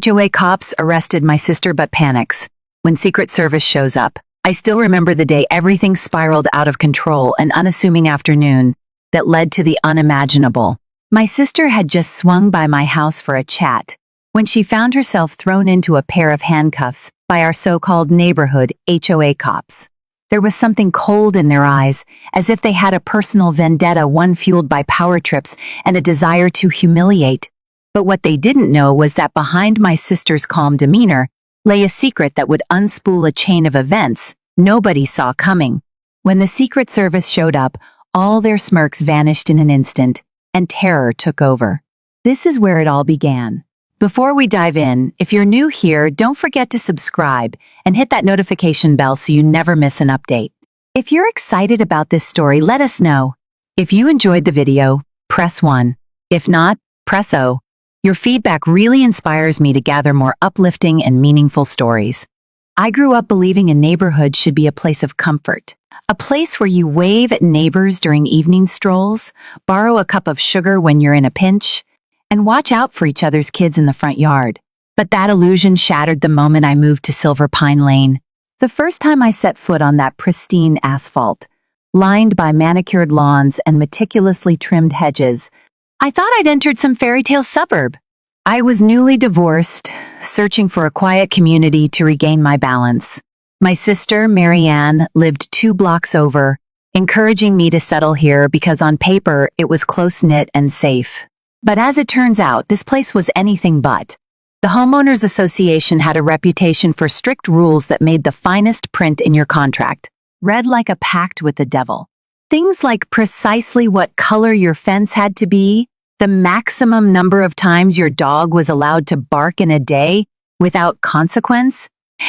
HOA cops arrested my sister but panics when Secret Service shows up. I still remember the day everything spiraled out of control, an unassuming afternoon that led to the unimaginable. My sister had just swung by my house for a chat when she found herself thrown into a pair of handcuffs by our so-called neighborhood HOA cops. There was something cold in their eyes, as if they had a personal vendetta, one fueled by power trips and a desire to humiliate. But what they didn't know was that behind my sister's calm demeanor lay a secret that would unspool a chain of events nobody saw coming. When the Secret Service showed up, all their smirks vanished in an instant, and terror took over. This is where it all began. Before we dive in, if you're new here, don't forget to subscribe and hit that notification bell so you never miss an update. If you're excited about this story, let us know. If you enjoyed the video, press 1. If not, press O. Your feedback really inspires me to gather more uplifting and meaningful stories. I grew up believing a neighborhood should be a place of comfort, a place where you wave at neighbors during evening strolls, borrow a cup of sugar when you're in a pinch, and watch out for each other's kids in the front yard. But that illusion shattered the moment I moved to Silver Pine Lane. The first time I set foot on that pristine asphalt, lined by manicured lawns and meticulously trimmed hedges, I thought I'd entered some fairy tale suburb. I was newly divorced, searching for a quiet community to regain my balance. My sister, Marianne, lived 2 blocks over, encouraging me to settle here because on paper it was close-knit and safe. But as it turns out, this place was anything but. The Homeowners Association had a reputation for strict rules that made the finest print in your contract read like a pact with the devil. Things like precisely what color your fence had to be, the maximum number of times your dog was allowed to bark in a day without consequence,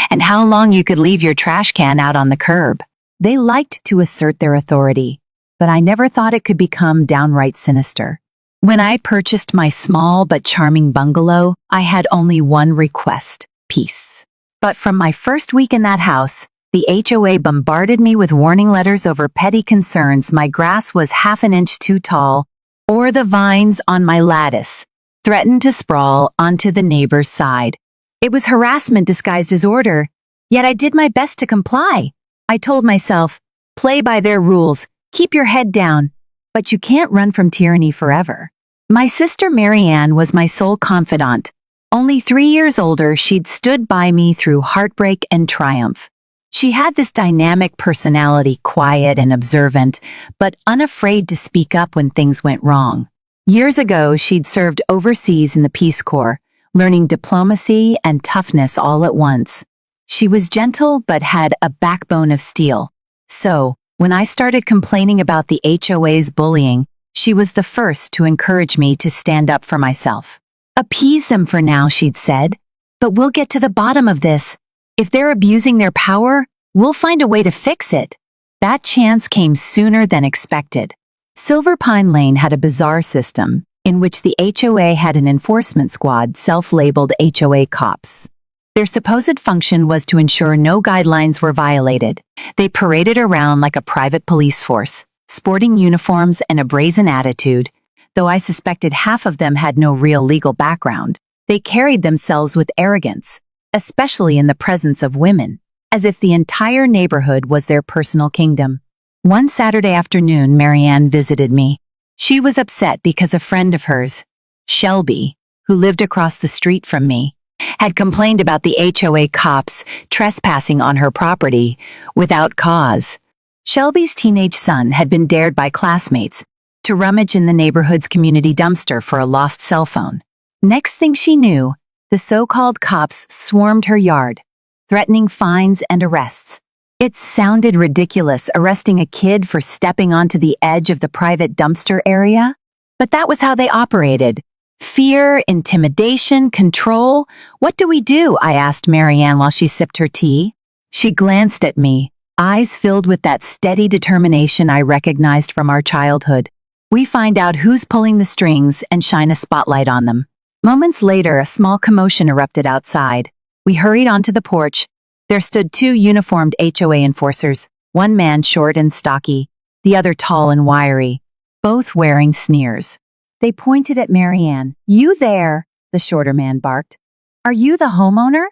and how long you could leave your trash can out on the curb. They liked to assert their authority, but I never thought it could become downright sinister. When I purchased my small but charming bungalow, I had only one request: peace. But from my first week in that house, the HOA bombarded me with warning letters over petty concerns. My grass was half an inch too tall, or the vines on my lattice threatened to sprawl onto the neighbor's side. It was harassment disguised as order, yet I did my best to comply. I told myself, play by their rules, keep your head down, but you can't run from tyranny forever. My sister Marianne was my sole confidant. Only 3 years older, she'd stood by me through heartbreak and triumph. She had this dynamic personality, quiet and observant, but unafraid to speak up when things went wrong. Years ago, she'd served overseas in the Peace Corps, learning diplomacy and toughness all at once. She was gentle but had a backbone of steel. So, when I started complaining about the HOA's bullying, she was the first to encourage me to stand up for myself. Appease them for now, she'd said, but we'll get to the bottom of this. If they're abusing their power, we'll find a way to fix it. That chance came sooner than expected. Silver Pine Lane had a bizarre system in which the HOA had an enforcement squad, self-labeled HOA cops. Their supposed function was to ensure no guidelines were violated. They paraded around like a private police force, sporting uniforms and a brazen attitude. Though I suspected half of them had no real legal background, they carried themselves with arrogance, especially in the presence of women, as if the entire neighborhood was their personal kingdom. One Saturday afternoon, Marianne visited me. She was upset because a friend of hers, Shelby, who lived across the street from me, had complained about the HOA cops trespassing on her property without cause. Shelby's teenage son had been dared by classmates to rummage in the neighborhood's community dumpster for a lost cell phone. Next thing she knew, the so-called cops swarmed her yard, threatening fines and arrests. It sounded ridiculous, arresting a kid for stepping onto the edge of the private dumpster area, but that was how they operated. Fear, intimidation, control. What do we do? I asked Marianne while she sipped her tea. She glanced at me, eyes filled with that steady determination I recognized from our childhood. We find out who's pulling the strings and shine a spotlight on them. Moments later, a small commotion erupted outside. We hurried onto the porch. There stood 2 uniformed HOA enforcers, one man short and stocky, the other tall and wiry, both wearing sneers. They pointed at Marianne. "You there," the shorter man barked. Are you the homeowner?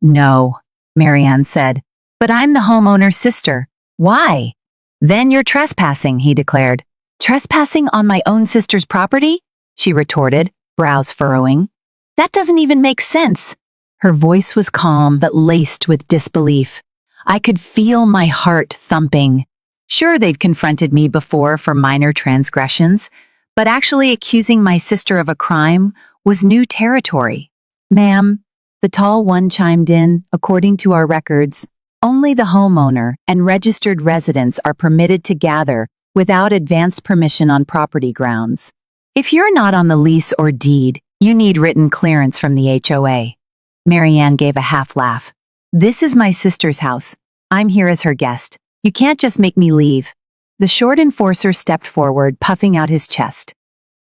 No, Marianne said. But I'm the homeowner's sister. Why? Then you're trespassing, he declared. Trespassing on my own sister's property? She retorted, brows furrowing. That doesn't even make sense. Her voice was calm but laced with disbelief. I could feel my heart thumping. Sure, they'd confronted me before for minor transgressions, but actually accusing my sister of a crime was new territory. Ma'am, the tall one chimed in, according to our records, only the homeowner and registered residents are permitted to gather without advanced permission on property grounds. If you're not on the lease or deed, you need written clearance from the HOA. Marianne gave a half laugh. This is my sister's house. I'm here as her guest. You can't just make me leave. The short enforcer stepped forward, puffing out his chest.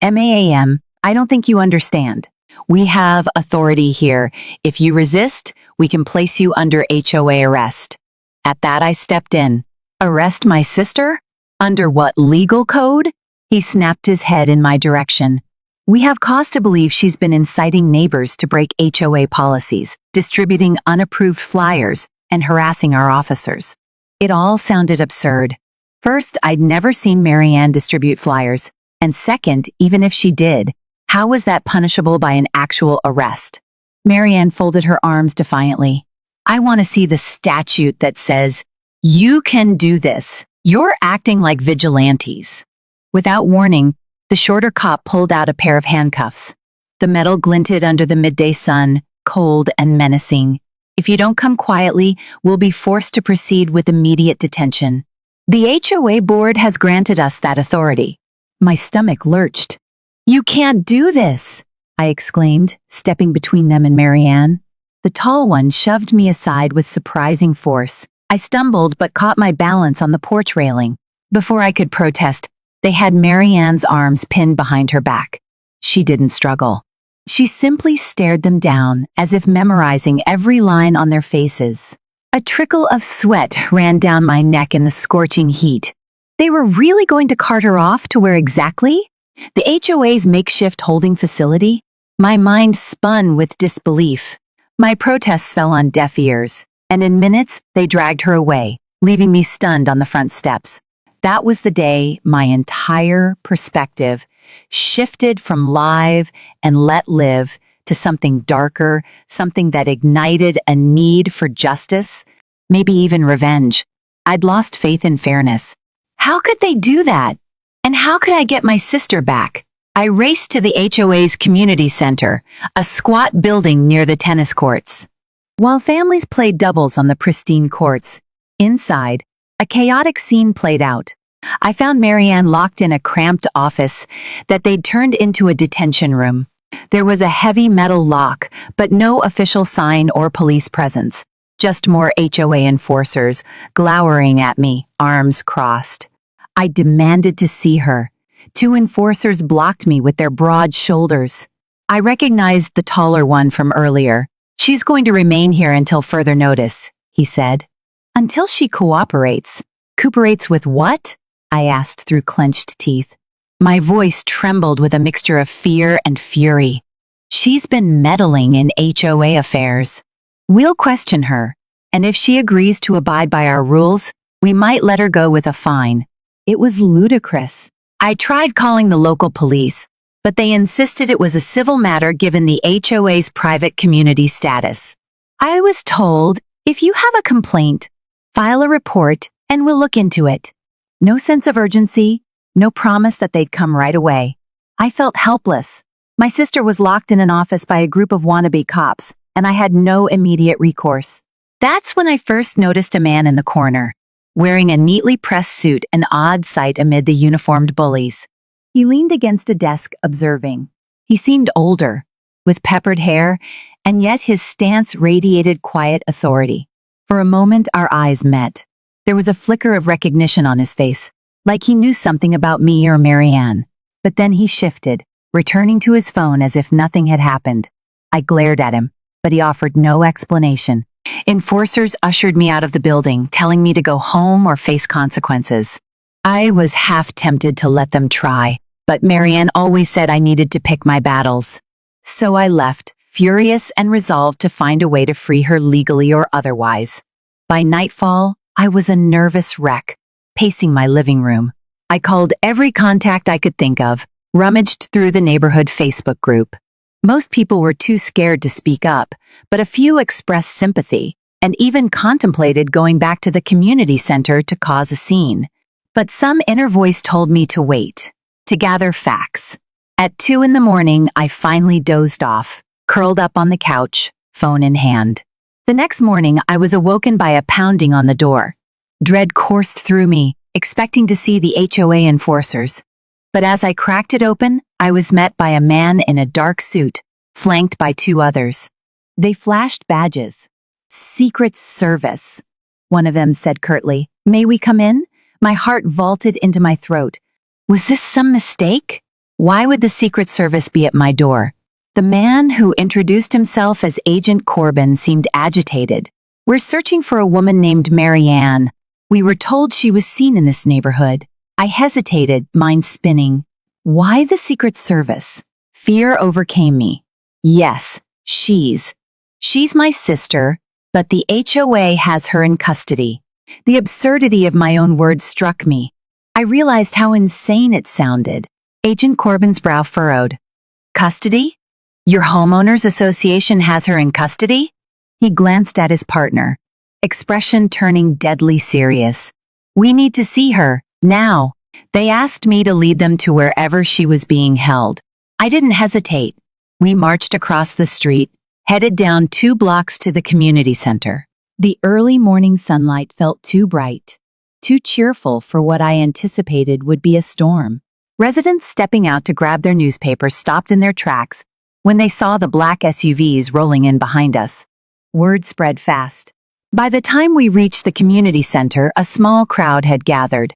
Ma'am, I don't think you understand. We have authority here. If you resist, we can place you under HOA arrest. At that, I stepped in. Arrest my sister? Under what legal code? He snapped his head in my direction. We have cause to believe she's been inciting neighbors to break HOA policies, distributing unapproved flyers, and harassing our officers. It all sounded absurd. First, I'd never seen Marianne distribute flyers, and second, even if she did, how was that punishable by an actual arrest? Marianne folded her arms defiantly. I want to see the statute that says, you can do this. You're acting like vigilantes. Without warning, the shorter cop pulled out a pair of handcuffs. The metal glinted under the midday sun, cold and menacing. If you don't come quietly, we'll be forced to proceed with immediate detention. The HOA board has granted us that authority. My stomach lurched. You can't do this, I exclaimed, stepping between them and Marianne. The tall one shoved me aside with surprising force. I stumbled but caught my balance on the porch railing. Before I could protest, they had Marianne's arms pinned behind her back. She didn't struggle. She simply stared them down, as if memorizing every line on their faces. A trickle of sweat ran down my neck in the scorching heat. They were really going to cart her off to where exactly? The HOA's makeshift holding facility? My mind spun with disbelief. My protests fell on deaf ears, and in minutes they dragged her away, leaving me stunned on the front steps. That was the day my entire perspective shifted from live and let live to something darker, something that ignited a need for justice, maybe even revenge. I'd lost faith in fairness. How could they do that? And how could I get my sister back? I raced to the HOA's community center, a squat building near the tennis courts. While families played doubles on the pristine courts, inside, a chaotic scene played out. I found Marianne locked in a cramped office that they'd turned into a detention room. There was a heavy metal lock, but no official sign or police presence. Just more HOA enforcers, glowering at me, arms crossed. I demanded to see her. Two enforcers blocked me with their broad shoulders. I recognized the taller one from earlier. She's going to remain here until further notice, he said. Until she cooperates. Cooperates with what? I asked through clenched teeth. My voice trembled with a mixture of fear and fury. She's been meddling in HOA affairs. We'll question her, and if she agrees to abide by our rules, we might let her go with a fine. It was ludicrous. I tried calling the local police, but they insisted it was a civil matter given the HOA's private community status. I was told, if you have a complaint, file a report and we'll look into it. No sense of urgency, no promise that they'd come right away. I felt helpless. My sister was locked in an office by a group of wannabe cops, and I had no immediate recourse. That's when I first noticed a man in the corner, wearing a neatly pressed suit, an odd sight amid the uniformed bullies. He leaned against a desk, observing. He seemed older, with peppered hair, and yet his stance radiated quiet authority. For a moment, our eyes met. There was a flicker of recognition on his face, like he knew something about me or Marianne. But then he shifted, returning to his phone as if nothing had happened. I glared at him, but he offered no explanation. Enforcers ushered me out of the building, telling me to go home or face consequences. I was half tempted to let them try, but Marianne always said I needed to pick my battles. So I left, furious and resolved to find a way to free her legally or otherwise. By nightfall, I was a nervous wreck, pacing my living room. I called every contact I could think of, rummaged through the neighborhood Facebook group. Most people were too scared to speak up, but a few expressed sympathy and even contemplated going back to the community center to cause a scene. But some inner voice told me to wait, to gather facts. At 2 a.m, I finally dozed off, curled up on the couch, phone in hand. The next morning, I was awoken by a pounding on the door. Dread coursed through me, expecting to see the HOA enforcers. But as I cracked it open, I was met by a man in a dark suit, flanked by 2 others. They flashed badges. Secret Service. One of them said curtly, "May we come in?" My heart vaulted into my throat. Was this some mistake? Why would the Secret Service be at my door? The man who introduced himself as Agent Corbin seemed agitated. "We're searching for a woman named Marianne. We were told she was seen in this neighborhood." I hesitated, mind spinning. Why the Secret Service? Fear overcame me. Yes, she's my sister, but the HOA has her in custody. The absurdity of my own words struck me. I realized how insane it sounded. Agent Corbin's brow furrowed. "Custody? Your homeowners association has her in custody?" He glanced at his partner, expression turning deadly serious. "We need to see her, now." They asked me to lead them to wherever she was being held. I didn't hesitate. We marched across the street, headed down 2 blocks to the community center. The early morning sunlight felt too bright, too cheerful for what I anticipated would be a storm. Residents stepping out to grab their newspapers stopped in their tracks when they saw the black SUVs rolling in behind us. Word spread fast. By the time we reached the community center, a small crowd had gathered.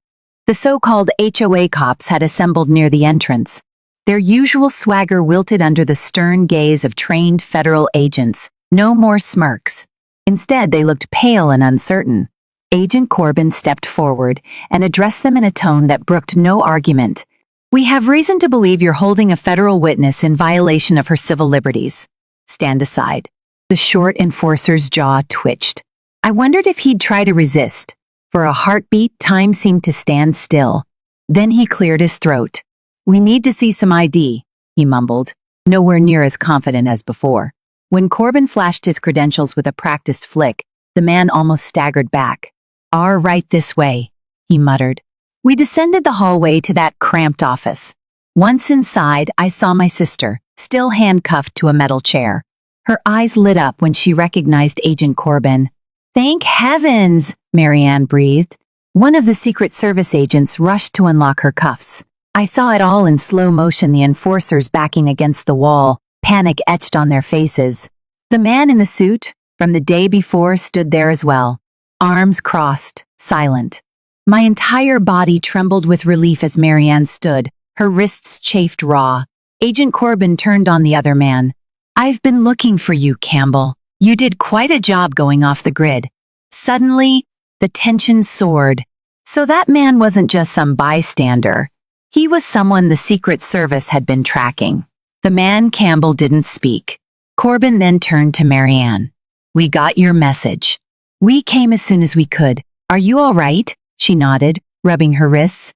The so-called HOA cops had assembled near the entrance. Their usual swagger wilted under the stern gaze of trained federal agents. No more smirks. Instead, they looked pale and uncertain. Agent Corbin stepped forward and addressed them in a tone that brooked no argument. "We have reason to believe you're holding a federal witness in violation of her civil liberties. Stand aside." The short enforcer's jaw twitched. I wondered if he'd try to resist. For a heartbeat, time seemed to stand still. Then he cleared his throat. "We need to see some ID," he mumbled, nowhere near as confident as before. When Corbin flashed his credentials with a practiced flick, the man almost staggered back. "Are right this way," he muttered. We descended the hallway to that cramped office. Once inside, I saw my sister, still handcuffed to a metal chair. Her eyes lit up when she recognized Agent Corbin. "Thank heavens," Marianne breathed. One of the Secret Service agents rushed to unlock her cuffs. I saw it all in slow motion, the enforcers backing against the wall, panic etched on their faces. The man in the suit, from the day before, stood there as well, arms crossed, silent. My entire body trembled with relief as Marianne stood, her wrists chafed raw. Agent Corbin turned on the other man. "I've been looking for you, Campbell. You did quite a job going off the grid." Suddenly, the tension soared. So that man wasn't just some bystander. He was someone the Secret Service had been tracking. The man Campbell didn't speak. Corbin then turned to Marianne. "We got your message. We came as soon as we could. Are you all right?" She nodded, rubbing her wrists.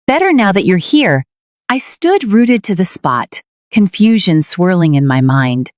"Better now that you're here." I stood rooted to the spot, confusion swirling in my mind.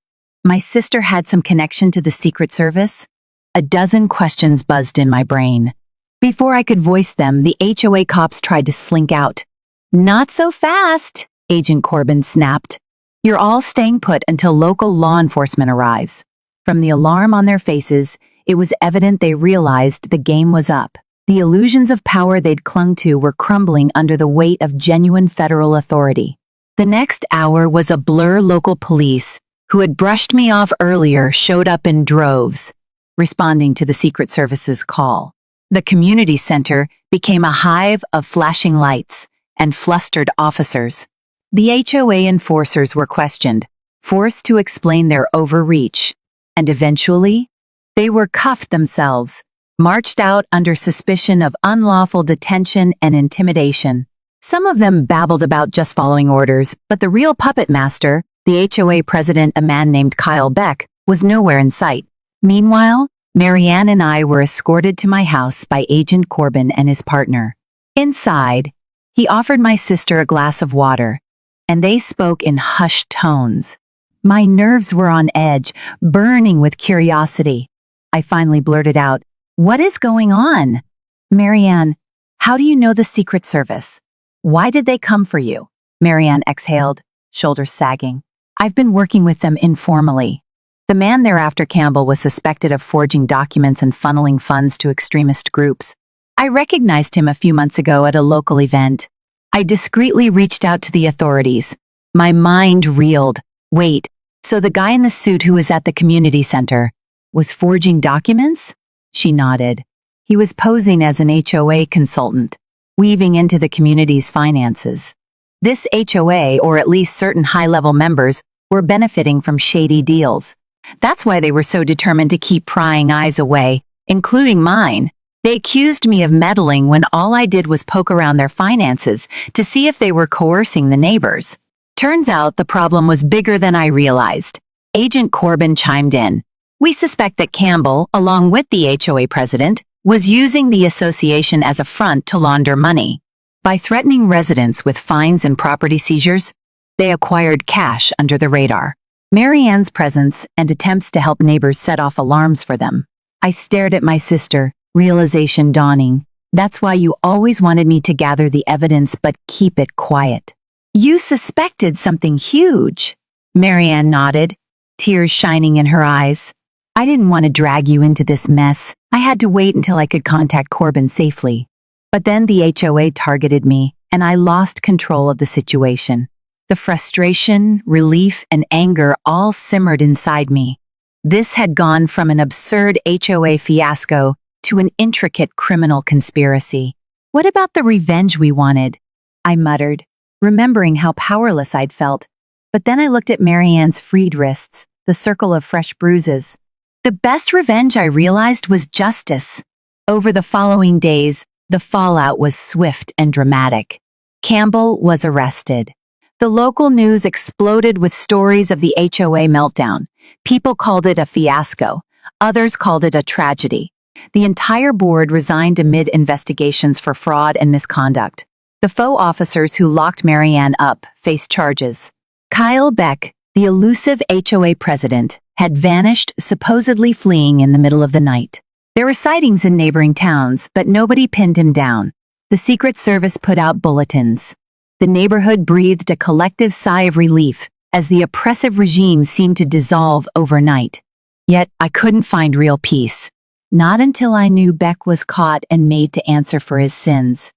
My sister had some connection to the Secret Service? A dozen questions buzzed in my brain. Before I could voice them, the HOA cops tried to slink out. "Not so fast," Agent Corbin snapped. "You're all staying put until local law enforcement arrives." From the alarm on their faces, it was evident they realized the game was up. The illusions of power they'd clung to were crumbling under the weight of genuine federal authority. The next hour was a blur. Local police, who had brushed me off earlier, showed up in droves, responding to the Secret Service's call. The community center became a hive of flashing lights and flustered officers. The HOA enforcers were questioned, forced to explain their overreach, and eventually, they were cuffed themselves, marched out under suspicion of unlawful detention and intimidation. Some of them babbled about just following orders, but the real puppet master, The HOA president, a man named Kyle Beck, was nowhere in sight. Meanwhile, Marianne and I were escorted to my house by Agent Corbin and his partner. Inside, he offered my sister a glass of water, and they spoke in hushed tones. My nerves were on edge, burning with curiosity. I finally blurted out, "What is going on?" "Marianne, how do you know the Secret Service? Why did they come for you?" Marianne exhaled, shoulders sagging. "I've been working with them informally." The man thereafter, Campbell, was suspected of forging documents and funneling funds to extremist groups. I recognized him a few months ago at a local event. I discreetly reached out to the authorities. My mind reeled. Wait, so the guy in the suit who was at the community center was forging documents? She nodded. He was posing as an HOA consultant, weaving into the community's finances. This HOA, or at least certain high-level members, were benefiting from shady deals. That's why they were so determined to keep prying eyes away, including mine. They accused me of meddling when all I did was poke around their finances to see if they were coercing the neighbors. Turns out the problem was bigger than I realized. Agent Corbin chimed in. "We suspect that Campbell, along with the HOA president, was using the association as a front to launder money. By threatening residents with fines and property seizures, they acquired cash under the radar." Marianne's presence and attempts to help neighbors set off alarms for them. I stared at my sister, realization dawning. "That's why you always wanted me to gather the evidence but keep it quiet." "You suspected something huge." Marianne nodded, tears shining in her eyes. "I didn't want to drag you into this mess. I had to wait until I could contact Corbin safely. But then the HOA targeted me, and I lost control of the situation. The frustration, relief, and anger all simmered inside me. This had gone from an absurd HOA fiasco to an intricate criminal conspiracy. "What about the revenge we wanted?" I muttered, remembering how powerless I'd felt. But then I looked at Marianne's freed wrists, the circle of fresh bruises. The best revenge, I realized, was justice. Over the following days, the fallout was swift and dramatic. Campbell was arrested. The local news exploded with stories of the HOA meltdown. People called it a fiasco. Others called it a tragedy. The entire board resigned amid investigations for fraud and misconduct. The faux officers who locked Marianne up faced charges. Kyle Beck, the elusive HOA president, had vanished, supposedly fleeing in the middle of the night. There were sightings in neighboring towns, but nobody pinned him down. The Secret Service put out bulletins. The neighborhood breathed a collective sigh of relief as the oppressive regime seemed to dissolve overnight. Yet I couldn't find real peace. Not until I knew Beck was caught and made to answer for his sins.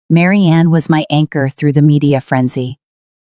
Marianne was my anchor through the media frenzy.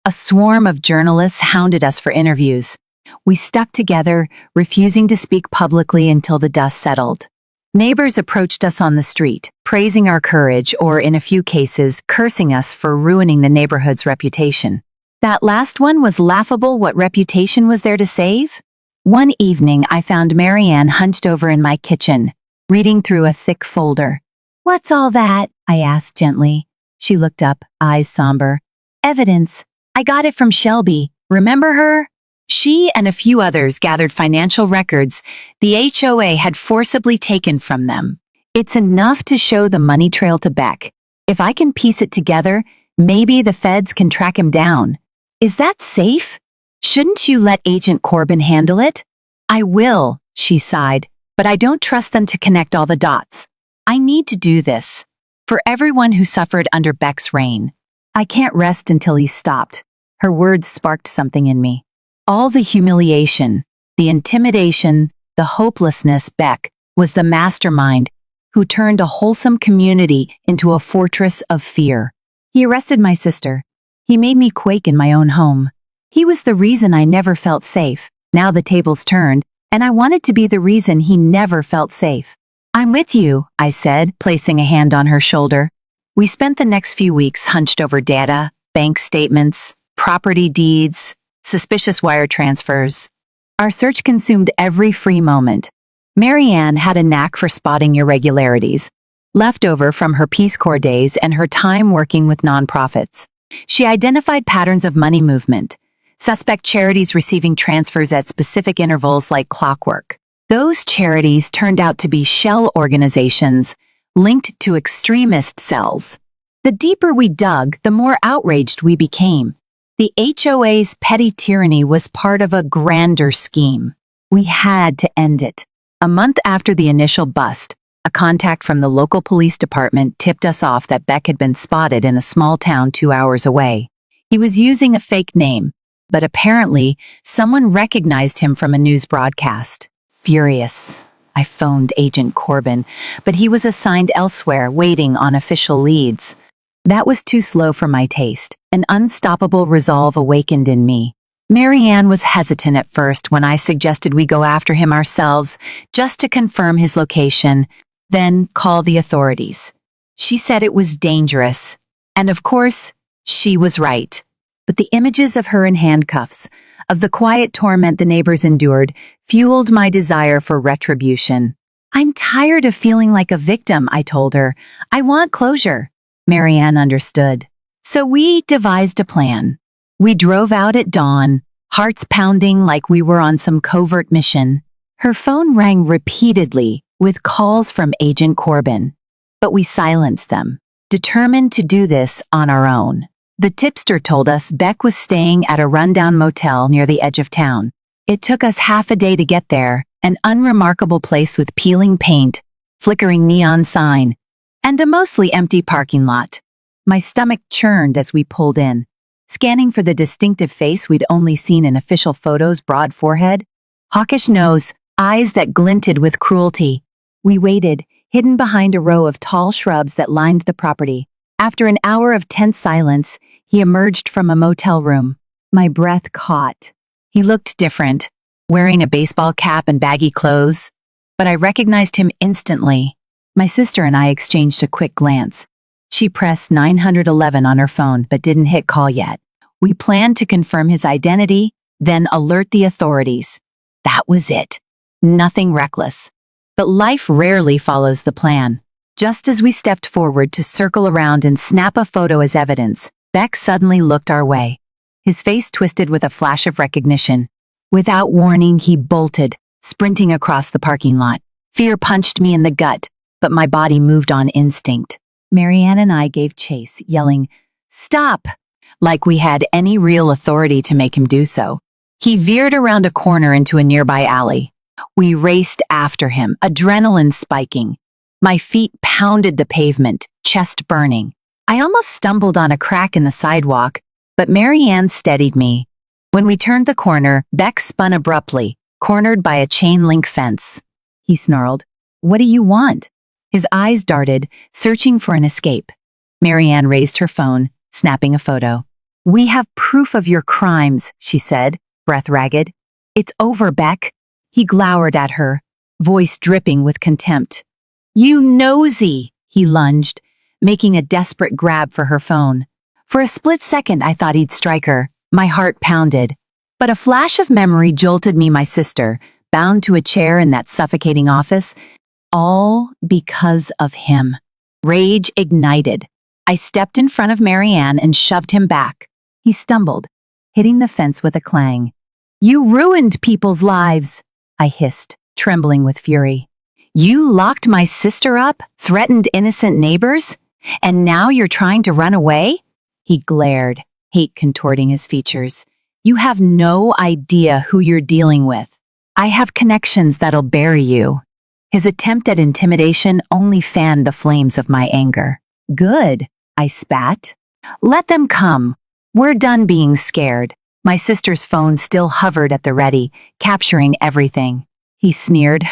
A swarm of journalists hounded us for interviews. We stuck together, refusing to speak publicly until the dust settled. Neighbors approached us on the street, praising our courage or, in a few cases, cursing us for ruining the neighborhood's reputation. That last one was laughable. What reputation was there to save? One evening, I found Marianne hunched over in my kitchen, reading through a thick folder. "What's all that?" I asked gently. She looked up, eyes somber. "Evidence. I got it from Shelby. Remember her?" She and a few others gathered financial records the HOA had forcibly taken from them. "It's enough to show the money trail to Beck. If I can piece it together, maybe the feds can track him down." "Is that safe? Shouldn't you let Agent Corbin handle it?" "I will," she sighed, "but I don't trust them to connect all the dots. I need to do this. For everyone who suffered under Beck's reign. I can't rest until he's stopped." Her words sparked something in me. All the humiliation, the intimidation, the hopelessness. Beck was the mastermind who turned a wholesome community into a fortress of fear. He arrested my sister. He made me quake in my own home. He was the reason I never felt safe. Now the tables turned, and I wanted to be the reason he never felt safe. "I'm with you," I said, placing a hand on her shoulder. We spent the next few weeks hunched over data, bank statements, property deeds, suspicious wire transfers. Our search consumed every free moment. Marianne had a knack for spotting irregularities, left over from her Peace Corps days and her time working with nonprofits. She identified patterns of money movement, Suspect charities receiving transfers at specific intervals like clockwork. Those charities turned out to be shell organizations linked to extremist cells. The deeper we dug, the more outraged we became. The HOA's petty tyranny was part of a grander scheme. We had to end it. A month after the initial bust, a contact from the local police department tipped us off that Beck had been spotted in a small town 2 hours away. He was using a fake name, but apparently someone recognized him from a news broadcast. Furious, I phoned Agent Corbin, but he was assigned elsewhere, waiting on official leads. That was too slow for my taste. An unstoppable resolve awakened in me. Marianne was hesitant at first when I suggested we go after him ourselves, just to confirm his location, then call the authorities. She said it was dangerous, and of course, she was right. But the images of her in handcuffs, of the quiet torment the neighbors endured, fueled my desire for retribution. I'm tired of feeling like a victim, I told her. I want closure. Marianne understood. So we devised a plan. We drove out at dawn, hearts pounding like we were on some covert mission. Her phone rang repeatedly with calls from Agent Corbin, but we silenced them, determined to do this on our own. The tipster told us Beck was staying at a rundown motel near the edge of town. It took us half a day to get there, an unremarkable place with peeling paint, flickering neon sign, and a mostly empty parking lot. My stomach churned as we pulled in, scanning for the distinctive face we'd only seen in official photos: broad forehead, hawkish nose, eyes that glinted with cruelty. We waited, hidden behind a row of tall shrubs that lined the property. After an hour of tense silence, he emerged from a motel room. My breath caught. He looked different, wearing a baseball cap and baggy clothes, but I recognized him instantly. My sister and I exchanged a quick glance. She pressed 911 on her phone but didn't hit call yet. We planned to confirm his identity, then alert the authorities. That was it. Nothing reckless. But life rarely follows the plan. Just as we stepped forward to circle around and snap a photo as evidence, Beck suddenly looked our way. His face twisted with a flash of recognition. Without warning, he bolted, sprinting across the parking lot. Fear punched me in the gut, but my body moved on instinct. Marianne and I gave chase, yelling, "Stop!" like we had any real authority to make him do so. He veered around a corner into a nearby alley. We raced after him, adrenaline spiking. My feet pounded the pavement, chest burning. I almost stumbled on a crack in the sidewalk, but Marianne steadied me. When we turned the corner, Beck spun abruptly, cornered by a chain-link fence. He snarled, "What do you want?" His eyes darted, searching for an escape. Marianne raised her phone, snapping a photo. "We have proof of your crimes," she said, breath ragged. "It's over, Beck." He glowered at her, voice dripping with contempt. "You nosy!" he lunged, making a desperate grab for her phone. For a split second, I thought he'd strike her. My heart pounded. But a flash of memory jolted me, my sister, bound to a chair in that suffocating office, all because of him. Rage ignited. I stepped in front of Marianne and shoved him back. He stumbled, hitting the fence with a clang. "You ruined people's lives," I hissed, trembling with fury. "You locked my sister up, threatened innocent neighbors, and now you're trying to run away?" He glared, hate contorting his features. "You have no idea who you're dealing with. I have connections that'll bury you." His attempt at intimidation only fanned the flames of my anger. "Good," I spat. "Let them come. We're done being scared." My sister's phone still hovered at the ready, capturing everything. He sneered,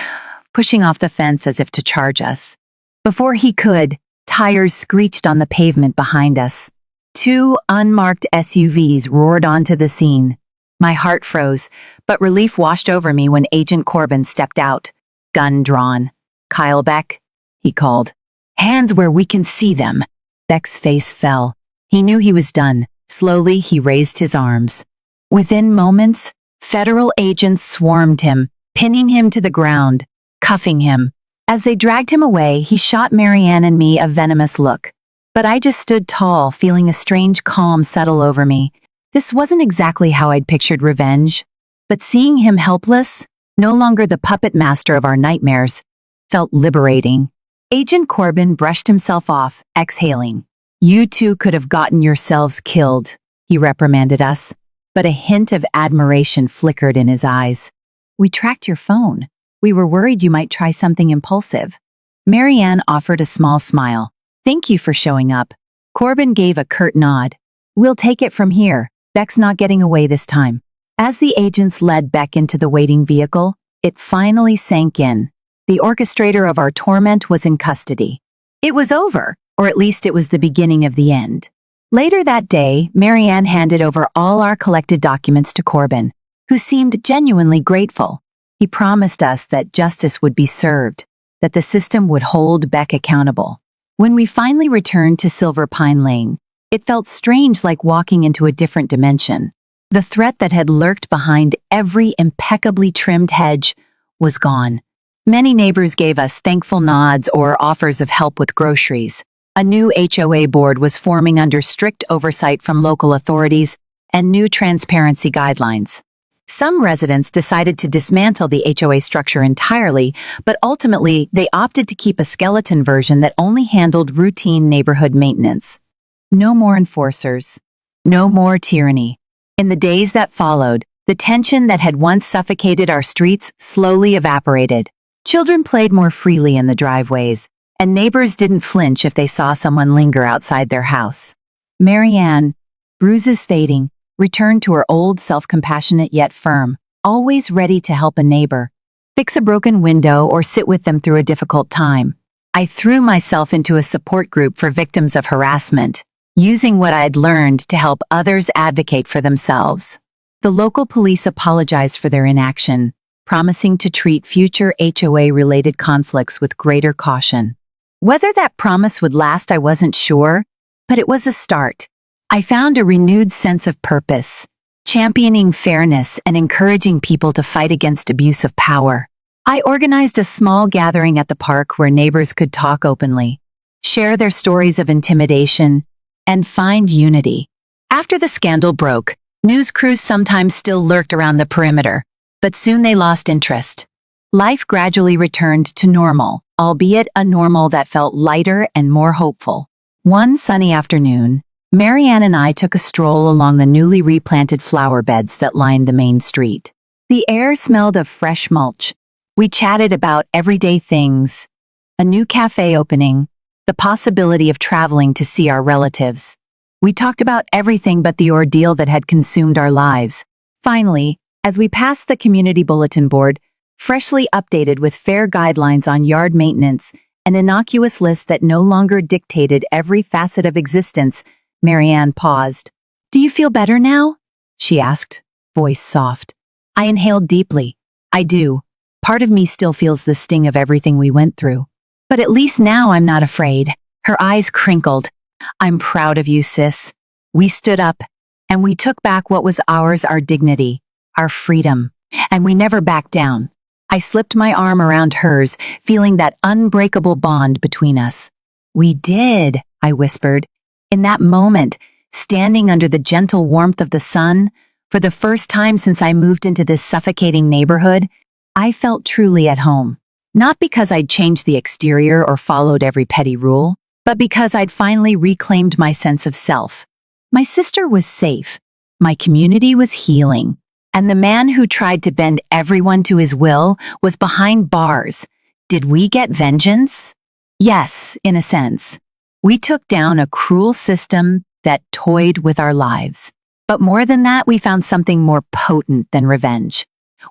pushing off the fence as if to charge us. Before he could, tires screeched on the pavement behind us. 2 unmarked SUVs roared onto the scene. My heart froze, but relief washed over me when Agent Corbin stepped out, gun drawn. "Kyle Beck," he called. "Hands where we can see them." Beck's face fell. He knew he was done. Slowly, he raised his arms. Within moments, federal agents swarmed him, pinning him to the ground, cuffing him. As they dragged him away, he shot Marianne and me a venomous look. But I just stood tall, feeling a strange calm settle over me. This wasn't exactly how I'd pictured revenge, but seeing him helpless, no longer the puppet master of our nightmares, felt liberating. Agent Corbin brushed himself off, exhaling. "You two could have gotten yourselves killed," he reprimanded us, but a hint of admiration flickered in his eyes. "We tracked your phone. We were worried you might try something impulsive." Marianne offered a small smile. "Thank you for showing up." Corbin gave a curt nod. "We'll take it from here. Beck's not getting away this time." As the agents led Beck into the waiting vehicle, it finally sank in. The orchestrator of our torment was in custody. It was over, or at least it was the beginning of the end. Later that day, Marianne handed over all our collected documents to Corbin, who seemed genuinely grateful. He promised us that justice would be served, that the system would hold Beck accountable. When we finally returned to Silver Pine Lane, it felt strange, like walking into a different dimension. The threat that had lurked behind every impeccably trimmed hedge was gone. Many neighbors gave us thankful nods or offers of help with groceries. A new HOA board was forming under strict oversight from local authorities and new transparency guidelines. Some residents decided to dismantle the HOA structure entirely, but ultimately they opted to keep a skeleton version that only handled routine neighborhood maintenance. No more enforcers. No more tyranny. In the days that followed, the tension that had once suffocated our streets slowly evaporated. Children played more freely in the driveways, and neighbors didn't flinch if they saw someone linger outside their house. Marianne, bruises fading, returned to her old self-compassionate yet firm, always ready to help a neighbor, fix a broken window, or sit with them through a difficult time. I threw myself into a support group for victims of harassment, using what I'd learned to help others advocate for themselves. The local police apologized for their inaction, promising to treat future HOA-related conflicts with greater caution. Whether that promise would last, I wasn't sure, but it was a start. I found a renewed sense of purpose, championing fairness and encouraging people to fight against abuse of power. I organized a small gathering at the park where neighbors could talk openly, share their stories of intimidation, and find unity. After the scandal broke, news crews sometimes still lurked around the perimeter, but soon they lost interest. Life gradually returned to normal, albeit a normal that felt lighter and more hopeful. One sunny afternoon, Marianne and I took a stroll along the newly replanted flower beds that lined the main street. The air smelled of fresh mulch. We chatted about everyday things, a new cafe opening, the possibility of traveling to see our relatives. We talked about everything but the ordeal that had consumed our lives. Finally, as we passed the community bulletin board, freshly updated with fair guidelines on yard maintenance, an innocuous list that no longer dictated every facet of existence, Marianne paused. "Do you feel better now?" she asked, voice soft. I inhaled deeply. "I do. Part of me still feels the sting of everything we went through. But at least now I'm not afraid." Her eyes crinkled. "I'm proud of you, sis." We stood up, and we took back what was ours, our dignity, our freedom, and we never backed down. I slipped my arm around hers, feeling that unbreakable bond between us. "We did," I whispered. In that moment, standing under the gentle warmth of the sun, for the first time since I moved into this suffocating neighborhood, I felt truly at home. Not because I'd changed the exterior or followed every petty rule, but because I'd finally reclaimed my sense of self. My sister was safe, my community was healing, and the man who tried to bend everyone to his will was behind bars. Did we get vengeance? Yes, in a sense. We took down a cruel system that toyed with our lives. But more than that, we found something more potent than revenge.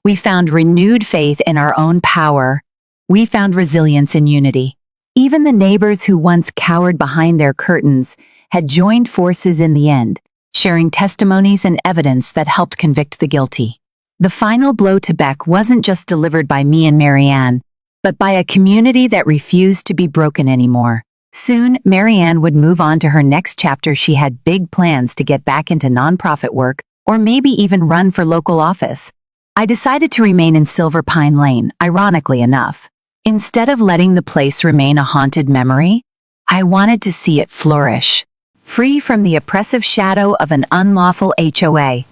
We found renewed faith in our own power. We found resilience in unity. Even the neighbors who once cowered behind their curtains had joined forces in the end, sharing testimonies and evidence that helped convict the guilty. The final blow to Beck wasn't just delivered by me and Marianne, but by a community that refused to be broken anymore. Soon, Marianne would move on to her next chapter. She had big plans to get back into nonprofit work, or maybe even run for local office. I decided to remain in Silver Pine Lane, ironically enough. Instead of letting the place remain a haunted memory, I wanted to see it flourish. free from the oppressive shadow of an unlawful HOA.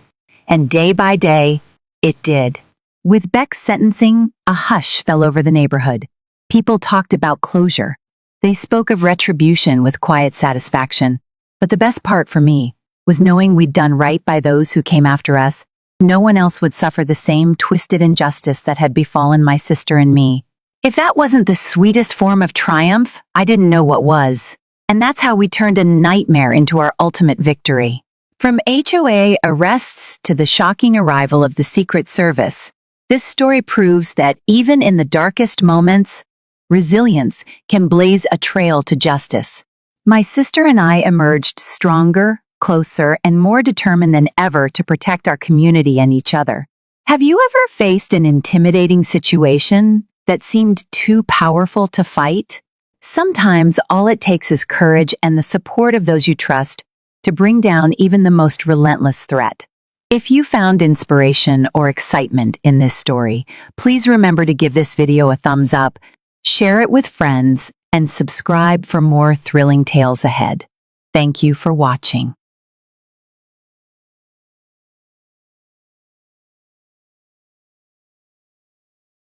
And day by day, it did. With Beck's sentencing, a hush fell over the neighborhood. People talked about closure. They spoke of retribution with quiet satisfaction. But the best part for me was knowing we'd done right by those who came after us. No one else would suffer the same twisted injustice that had befallen my sister and me. If that wasn't the sweetest form of triumph, I didn't know what was. And that's how we turned a nightmare into our ultimate victory. From HOA arrests to the shocking arrival of the Secret Service, this story proves that even in the darkest moments, resilience can blaze a trail to justice. My sister and I emerged stronger, closer, and more determined than ever to protect our community and each other. Have you ever faced an intimidating situation that seemed too powerful to fight? Sometimes all it takes is courage and the support of those you trust to bring down even the most relentless threat. If you found inspiration or excitement in this story, please remember to give this video a thumbs up, share it with friends, and subscribe for more thrilling tales ahead. Thank you for watching.